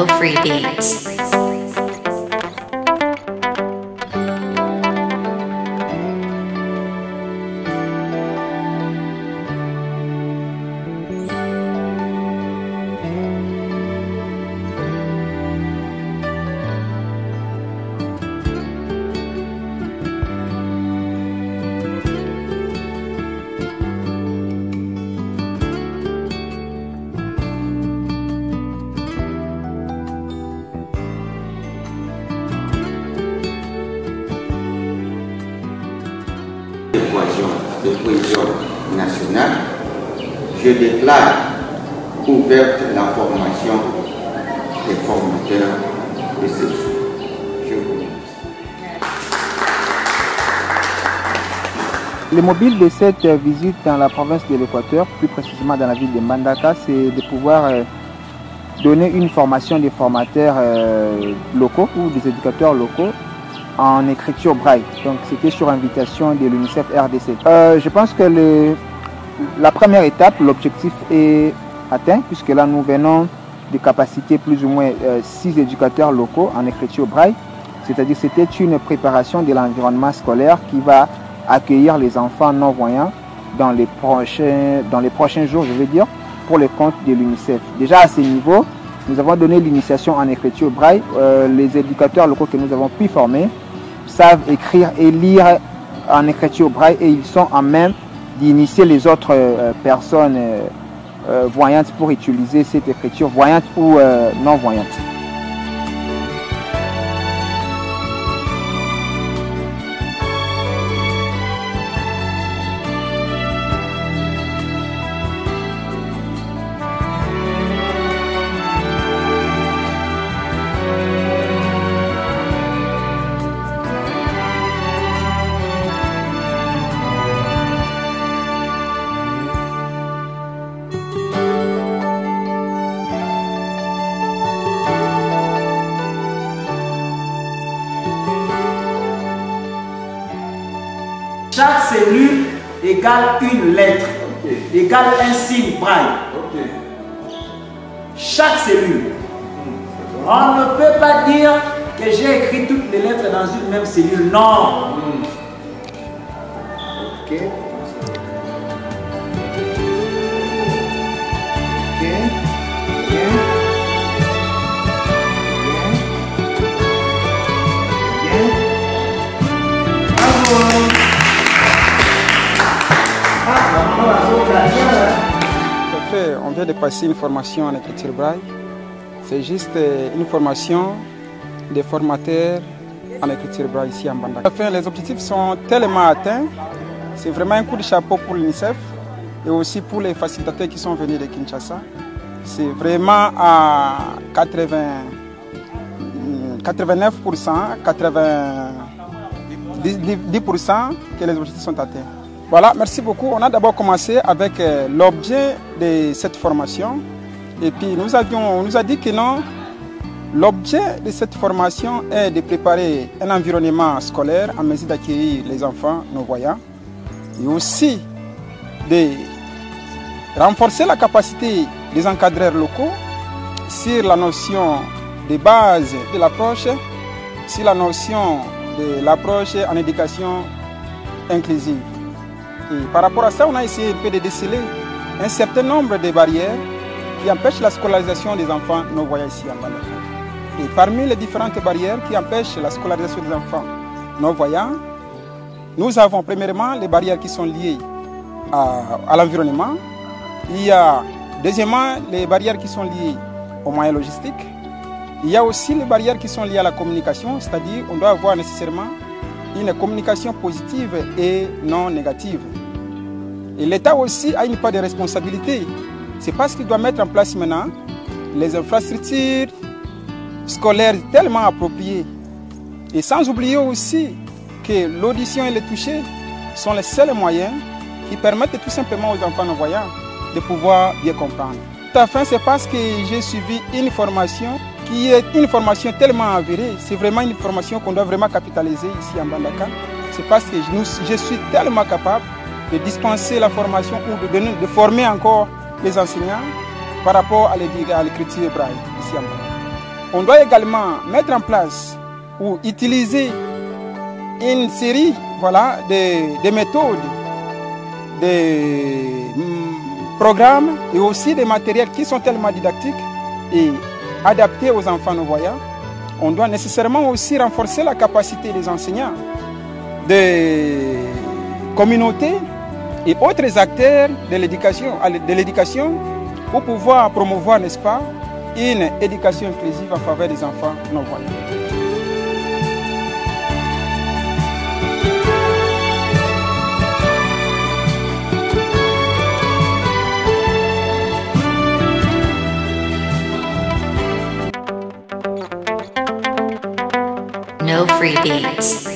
No Free Beats. De cohésion nationale, je déclare ouverte la formation des formateurs de ce jour. Je vous remercie. Le mobile de cette visite dans la province de l'Équateur, plus précisément dans la ville de Mbandaka, c'est de pouvoir donner une formation des formateurs locaux ou des éducateurs locaux en écriture braille. Donc c'était sur invitation de l'UNICEF RDC. Je pense que la première étape, l'objectif est atteint, puisque là nous venons de capaciter plus ou moins 6 éducateurs locaux en écriture braille. C'est-à-dire c'était une préparation de l'environnement scolaire qui va accueillir les enfants non-voyants dans les prochains jours, je veux dire, pour le compte de l'UNICEF. Déjà à ce niveau, nous avons donné l'initiation en écriture braille. Les éducateurs locaux que nous avons pu former savent écrire et lire en écriture braille et ils sont en même d'initier les autres personnes voyantes pour utiliser cette écriture voyante ou non voyante. Chaque cellule égale une lettre, égale un signe braille. Chaque cellule. On ne peut pas dire que j'ai écrit toutes les lettres dans une même cellule. Non. On vient de passer une formation en écriture braille. C'est juste une formation des formateurs en écriture braille ici à Mbandaka. Enfin, les objectifs sont tellement atteints. C'est vraiment un coup de chapeau pour l'UNICEF et aussi pour les facilitateurs qui sont venus de Kinshasa. C'est vraiment à 89%, 10% que les objectifs sont atteints. Voilà, merci beaucoup. On a d'abord commencé avec l'objet de cette formation. Et puis nous a dit que non, l'objet de cette formation est de préparer un environnement scolaire en mesure d'accueillir les enfants non-voyants. Et aussi de renforcer la capacité des encadreurs locaux sur la notion de base de l'approche, sur la notion de l'approche en éducation inclusive. Et par rapport à ça, on a essayé un peu de déceler un certain nombre de barrières qui empêchent la scolarisation des enfants non-voyants ici à Mbandaka. Et parmi les différentes barrières qui empêchent la scolarisation des enfants non-voyants, nous avons premièrement les barrières qui sont liées à l'environnement. Il y a deuxièmement les barrières qui sont liées aux moyens logistiques. Il y a aussi les barrières qui sont liées à la communication, c'est-à-dire qu'on doit avoir nécessairement une communication positive et non négative. Et l'État aussi a une part de responsabilité. C'est parce qu'il doit mettre en place maintenant les infrastructures scolaires tellement appropriées. Et sans oublier aussi que l'audition et le toucher sont les seuls moyens qui permettent tout simplement aux enfants non-voyants de pouvoir bien comprendre. Tout à fait, c'est parce que j'ai suivi une formation qui est une formation tellement avérée. C'est vraiment une formation qu'on doit vraiment capitaliser ici à Mbandaka. C'est parce que je suis tellement capable de dispenser la formation ou de former encore les enseignants par rapport à l'écriture braille ici à Mbandaka. On doit également mettre en place ou utiliser une série de méthodes, des programmes et aussi des matériels qui sont tellement didactiques et adaptés aux enfants non-voyants. On doit nécessairement aussi renforcer la capacité des enseignants, des communautés et autres acteurs de l'éducation pour pouvoir promouvoir, n'est-ce pas, une éducation inclusive en faveur des enfants non-voyants. No free beats.